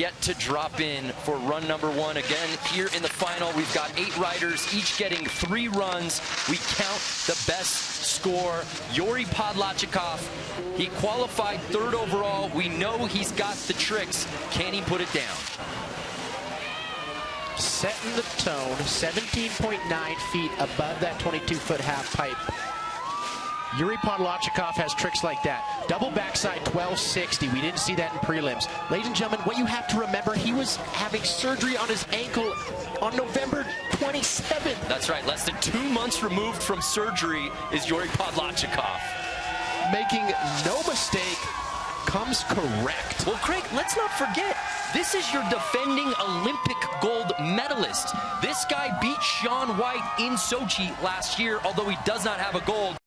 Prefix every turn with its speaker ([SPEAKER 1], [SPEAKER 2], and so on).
[SPEAKER 1] yet to drop in for run number 1. Again, here in the final, we've got 8 riders, each getting 3 runs. We count the best score. Iouri Podladtchikov, he qualified 3rd overall. We know he's got the tricks. Can he put it down?
[SPEAKER 2] Setting the tone, 17.9 feet above that 22-foot half pipe. Iouri Podladtchikov has tricks like that. Double backside 1260. We didn't see that in prelims. Ladies and gentlemen, what you have to remember, he was having surgery on his ankle on November 27th.
[SPEAKER 1] That's right. Less than 2 months removed from surgery is Iouri Podladtchikov.
[SPEAKER 2] Making no mistake, comes correct.
[SPEAKER 1] Well, Craig, let's not forget, this is your defending Olympic gold medalist. This guy beat Shaun White in Sochi last year, although he does not have a gold.